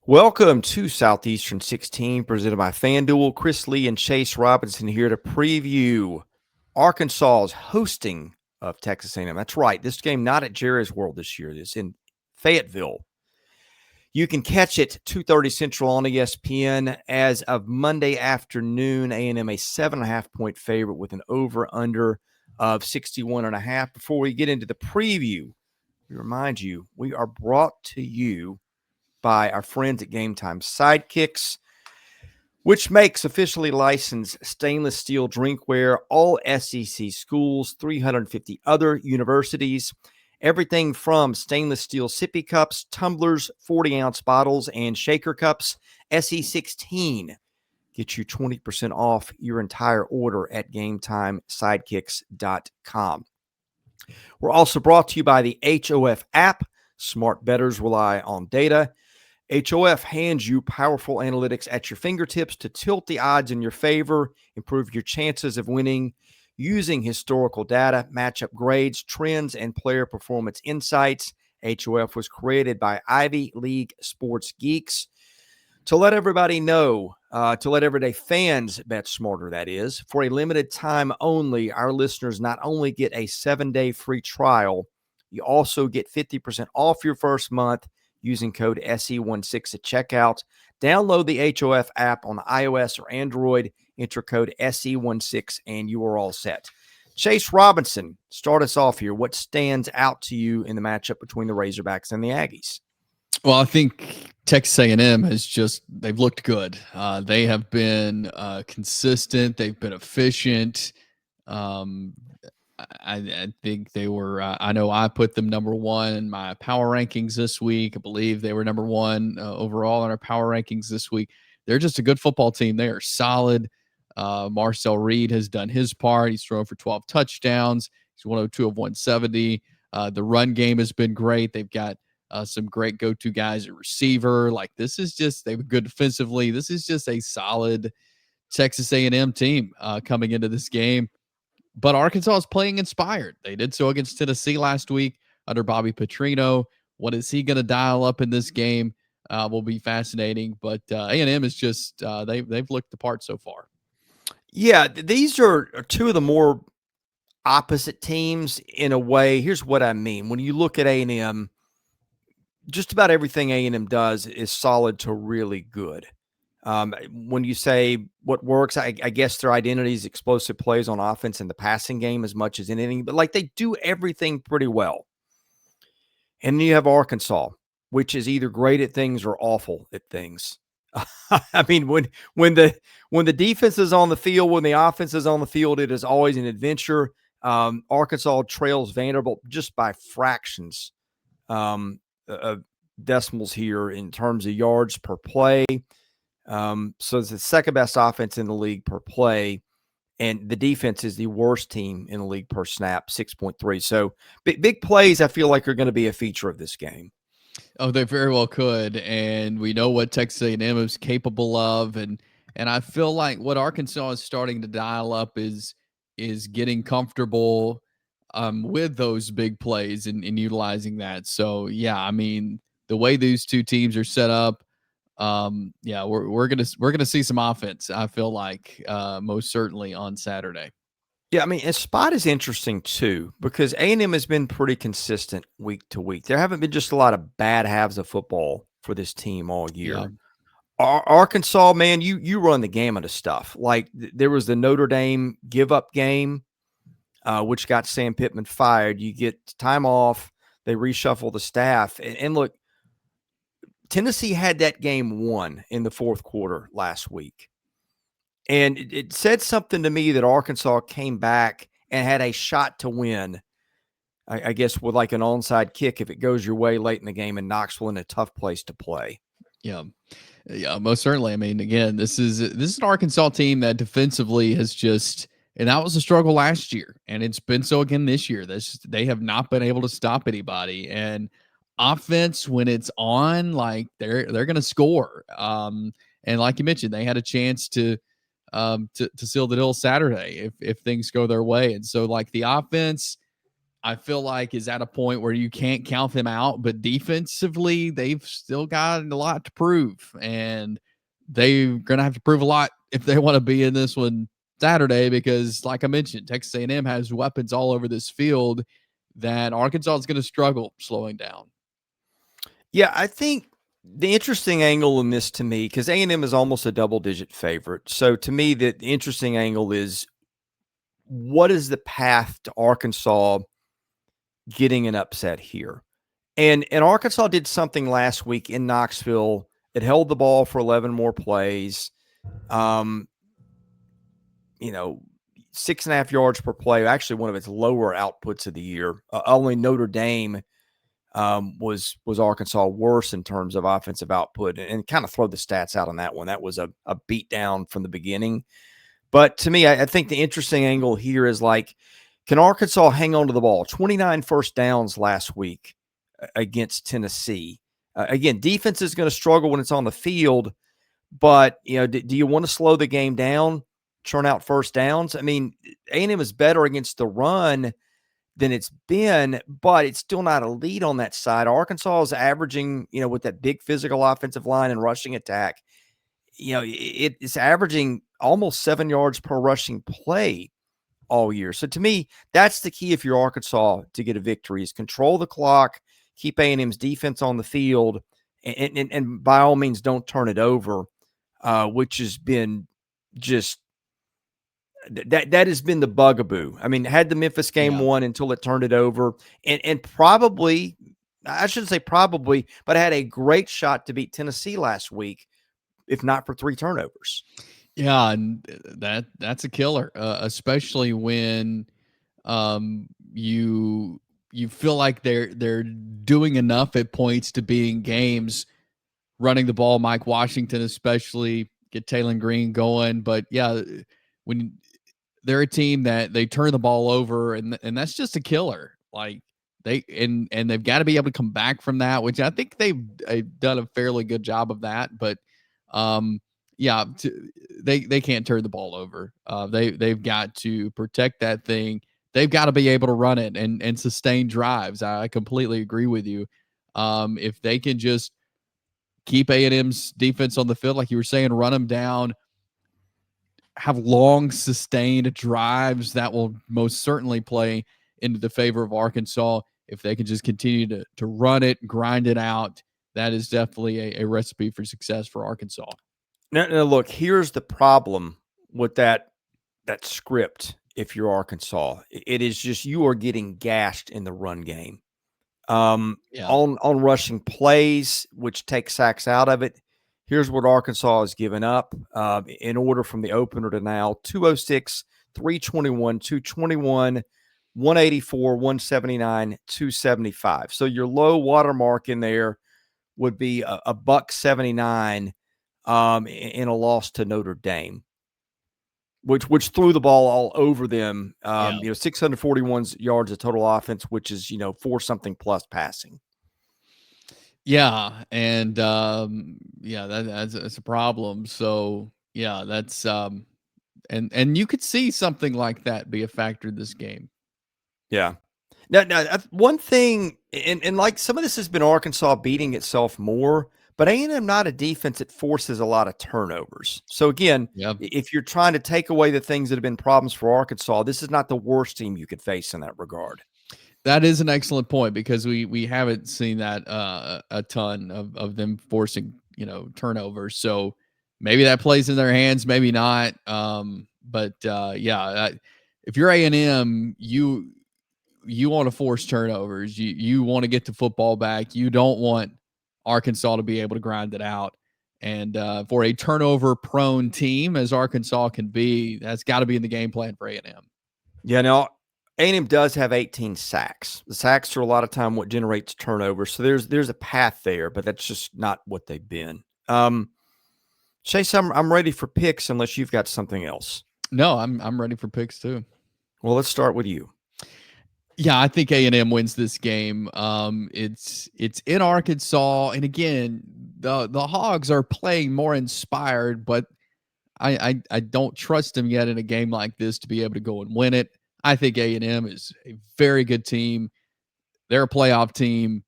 Welcome to Southeastern 16, presented by FanDuel. Chris Lee and Chase Robinson here to preview Arkansas's hosting of Texas A&M. That's right, this game not at Jerry's World this year. It's in Fayetteville. You can catch it 2:30 Central on ESPN. As of Monday afternoon, A&M a 7.5-point favorite with an over-under of 61.5. Before we get into the preview, we remind you, we are brought to you by our friends at GameTime SIDEKICKS, which makes officially licensed stainless steel drinkware, all SEC schools, 350 other universities, everything from stainless steel sippy cups, tumblers, 40-ounce bottles, and shaker cups. SE16 gets you 20% off your entire order at GameTimeSidekicks.com. We're also brought to you by the HOF app. Smart bettors rely on data. HOF hands you powerful analytics at your fingertips to tilt the odds in your favor, improve your chances of winning using historical data, matchup grades, trends, and player performance insights. HOF was created by Ivy League sports geeks to let everybody know, to let everyday fans bet smarter, that is. For a limited time only, our listeners not only get a 7-day free trial, you also get 50% off your first month using code SE16 at checkout. Download the HOF app on iOS or Android, enter code SE16, and you are all set. Chase Robinson, start us off here. What stands out to you in the matchup between the Razorbacks and the Aggies? Well, I think Texas A&M they've looked good. They have been consistent. They've been efficient. I think they were, I know I put them number one in my power rankings this week. I believe they were number one overall in our power rankings this week. They're just a good football team. They are solid. Marcel Reed has done his part. He's thrown for 12 touchdowns. He's 102 of 170. The run game has been great. They've got some great go-to guys at receiver. They were good defensively. This is just a solid Texas A&M team coming into this game. But Arkansas is playing inspired. They did so against Tennessee last week under Bobby Petrino. What is he going to dial up in this game will be fascinating. But A&M is just they've looked the part so far. Yeah, these are two of the more opposite teams in a way. Here's what I mean. When you look at A&M, just about everything A&M does is solid to really good. When you say what works, I guess their identity is explosive plays on offense and the passing game as much as anything, but they do everything pretty well. And then you have Arkansas, which is either great at things or awful at things. I mean, when the defense is on the field, when the offense is on the field, it is always an adventure. Arkansas trails Vanderbilt just by fractions of decimals here in terms of yards per play. So it's the second best offense in the league per play, and the defense is the worst team in the league per snap, 6.3. So big plays, I feel like, are going to be a feature of this game. Oh, they very well could, and we know what Texas A&M is capable of, and I feel like what Arkansas is starting to dial up is getting comfortable with those big plays and utilizing that. So yeah, I mean, the way these two teams are set up, we're gonna see some offense. I feel like most certainly on Saturday. Yeah, I mean, and spot is interesting too because A&M has been pretty consistent week to week. There haven't been just a lot of bad halves of football for this team all year. Yeah. Arkansas, man, you run the gamut of stuff. Like there was the Notre Dame give up game, which got Sam Pittman fired. You get time off. They reshuffle the staff. And look, Tennessee had that game won in the fourth quarter last week. And it said something to me that Arkansas came back and had a shot to win, I guess, with like an onside kick if it goes your way late in the game, and Knoxville in a tough place to play. Yeah, most certainly. I mean, again, this is an Arkansas team that defensively has and that was a struggle last year, and it's been so again this year. They have not been able to stop anybody, and offense when it's on, like they're going to score. And like you mentioned, they had a chance to seal the deal Saturday if things go their way, and so like the offense, I feel like is at a point where you can't count them out, but defensively, they've still got a lot to prove, and they're going to have to prove a lot if they want to be in this one Saturday, because like I mentioned, Texas A&M has weapons all over this field that Arkansas is going to struggle slowing down. Yeah, I think the interesting angle in this to me, because A&M is almost a double-digit favorite. So to me, the interesting angle is what is the path to Arkansas getting an upset here? And Arkansas did something last week in Knoxville. It held the ball for 11 more plays. Um, 6.5 yards per play. Actually, one of its lower outputs of the year. Only Notre Dame was Arkansas worse in terms of offensive output, and kind of throw the stats out on that one. That was a beat down from the beginning. But to me, I think the interesting angle here is like, can Arkansas hang on to the ball? 29 first downs last week against Tennessee. Again, defense is going to struggle when it's on the field, but do you want to slow the game down, churn out first downs? I mean, A&M is better against the run than it's been, but it's still not elite on that side. Arkansas is averaging, with that big physical offensive line and rushing attack, it's averaging almost 7 yards per rushing play all year. So to me, that's the key if you're Arkansas to get a victory is control the clock, keep A&M's defense on the field, and by all means don't turn it over, which has been just that has been the bugaboo. I mean, had the Memphis game won until it turned it over, and probably, I shouldn't say probably, but had a great shot to beat Tennessee last week, if not for 3 turnovers. Yeah, and that's a killer, especially when you feel like they're doing enough at points to be in games, running the ball. Mike Washington, especially, get Taylor Green going. But yeah, when they're a team that they turn the ball over, and that's just a killer. Like they've got to be able to come back from that, which I think they've done a fairly good job of that. But yeah, they can't turn the ball over. They've got to protect that thing. They've got to be able to run it and sustain drives. I completely agree with you. If they can just keep A&M's defense on the field, like you were saying, run them down, have long sustained drives, that will most certainly play into the favor of Arkansas. If they can just continue to run it, grind it out, that is definitely a recipe for success for Arkansas. Now, look, here's the problem with that script. If you're Arkansas, it is just you are getting gashed in the run game. On rushing plays, which take sacks out of it. Here's what Arkansas has given up in order from the opener to now: 206, 321, 221, 184, 179, 275. So your low watermark in there would be a buck 79 in a loss to Notre Dame, which threw the ball all over them. 641 yards of total offense, which is 4 something plus passing. Yeah, and that's a problem. So yeah, that's and you could see something like that be a factor in this game. Yeah. Now one thing, and like some of this has been Arkansas beating itself more, but A&M not a defense that forces a lot of turnovers. So again, if you're trying to take away the things that have been problems for Arkansas, this is not the worst team you could face in that regard. That is an excellent point, because we haven't seen that a ton of them forcing turnovers. So maybe that plays in their hands, maybe not. But if you're A&M, you want to force turnovers. You want to get the football back. You don't want Arkansas to be able to grind it out. And for a turnover-prone team as Arkansas can be, that's got to be in the game plan for A&M. Yeah, now A&M does have 18 sacks. The sacks are a lot of time what generates turnovers. So there's a path there, but that's just not what they've been. Chase, I'm ready for picks unless you've got something else. No, I'm ready for picks too. Well, let's start with you. Yeah, I think A&M wins this game. It's in Arkansas, and again, the Hogs are playing more inspired, but I don't trust them yet in a game like this to be able to go and win it. I think A&M is a very good team. They're a playoff team.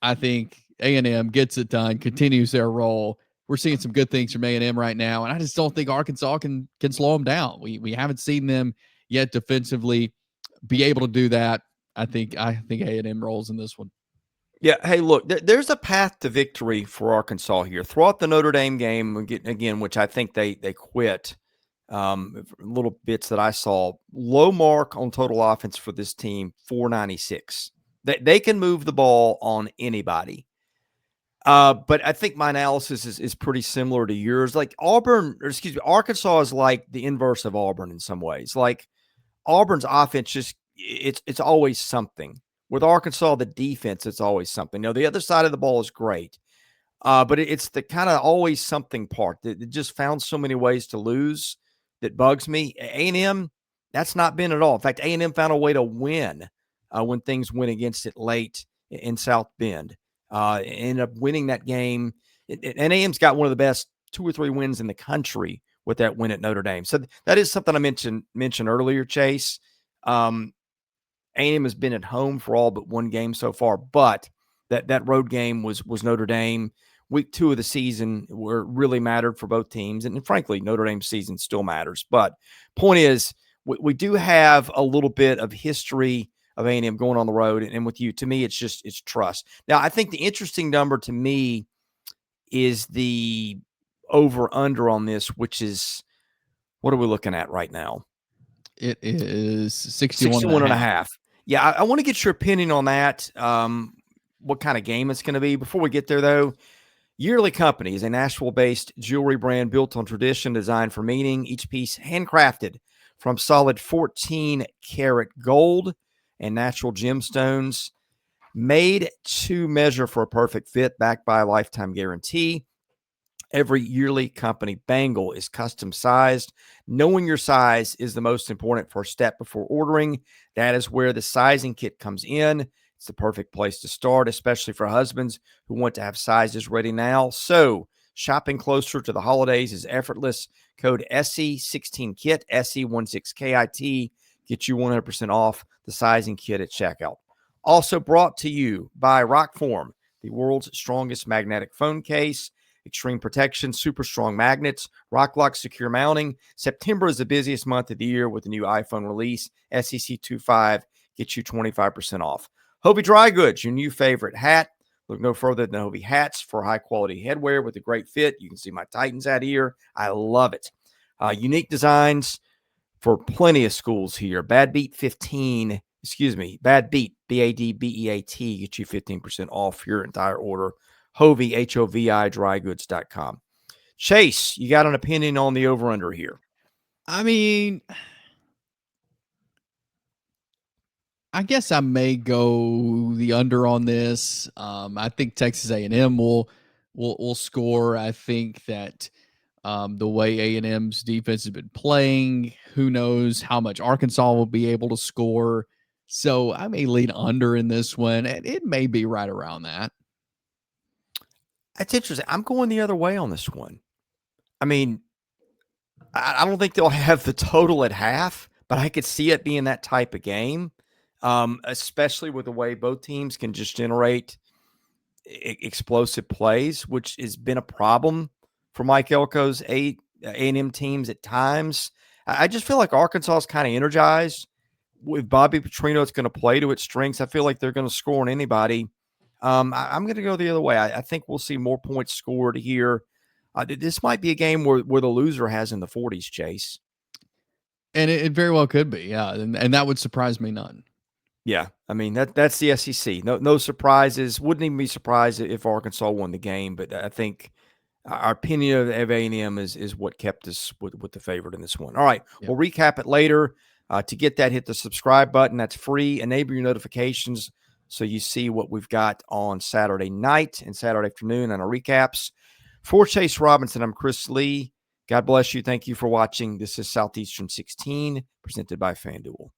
I think A&M gets it done, continues their role. We're seeing some good things from A&M right now, and I just don't think Arkansas can slow them down. We haven't seen them yet defensively be able to do that. I think A&M rolls in this one. Yeah. Hey, look, there's a path to victory for Arkansas here. Throughout the Notre Dame game, again, which I think they quit, little bits that I saw, low mark on total offense for this team, 496. They can move the ball on anybody. But I think my analysis is pretty similar to yours. Like Arkansas is like the inverse of Auburn in some ways. Like Auburn's offense it's always something. With Arkansas, the defense, it's always something. Now, the other side of the ball is great. But it's the kind of always something part that it just found so many ways to lose that bugs me. A&M, that's not been at all. In fact, A&M found a way to win when things went against it late in South Bend. Ended up winning that game. And A&M's got one of the best 2 or 3 wins in the country with that win at Notre Dame. So that is something I mentioned earlier, Chase. A&M has been at home for all but one game so far, but that road game was Notre Dame. Week 2 of the season where really mattered for both teams. And frankly, Notre Dame's season still matters. But point is, we do have a little bit of history of A&M going on the road. And with you, to me, it's trust. Now, I think the interesting number to me is the over-under on this, which is, what are we looking at right now? It is 61 and a half. Yeah, I want to get your opinion on that, what kind of game it's going to be. Before we get there, though, Yearly Company is a Nashville-based jewelry brand built on tradition, designed for meaning. Each piece handcrafted from solid 14-karat gold and natural gemstones, made to measure for a perfect fit, backed by a lifetime guarantee. Every Yearly Company bangle is custom sized. Knowing your size is the most important first step before ordering. That is where the sizing kit comes in. It's the perfect place to start, especially for husbands who want to have sizes ready now. So shopping closer to the holidays is effortless. Code SE16KIT, SE16KIT, get you 100% off the sizing kit at checkout. Also brought to you by Rockform, the world's strongest magnetic phone case. Extreme protection, super strong magnets, rock-lock secure mounting. September is the busiest month of the year with the new iPhone release. SEC25 gets you 25% off. Hobie Dry Goods, your new favorite hat. Look no further than Hobie hats for high-quality headwear with a great fit. You can see my Titans hat here. I love it. Unique designs for plenty of schools here. Bad Beat, BADBEAT, BADBEAT, get you 15% off your entire order. Hovie, HOVI, drygoods.com. Chase, you got an opinion on the over-under here? I mean, I guess I may go the under on this. I think Texas A&M will score. I think that the way A&M's defense has been playing, who knows how much Arkansas will be able to score. So I may lean under in this one, and it may be right around that. That's interesting. I'm going the other way on this one. I mean, I don't think they'll have the total at half, but I could see it being that type of game, especially with the way both teams can just generate explosive plays, which has been a problem for Mike Elko's A&M teams at times. I just feel like Arkansas is kind of energized. With Bobby Petrino, it's going to play to its strengths. I feel like they're going to score on anybody. I'm going to go the other way. I think we'll see more points scored here. This might be a game where the loser has in the 40s, Chase. And it very well could be, yeah. And that would surprise me none. Yeah, I mean, that's the SEC. No surprises. Wouldn't even be surprised if Arkansas won the game. But I think our opinion of A&M is what kept us with the favorite in this one. All right, Yep. We'll recap it later. To get that, hit the subscribe button. That's free. Enable your notifications so you see what we've got on Saturday night and Saturday afternoon and our recaps. For Chase Robinson, I'm Chris Lee. God bless you. Thank you for watching. This is Southeastern 16, presented by FanDuel.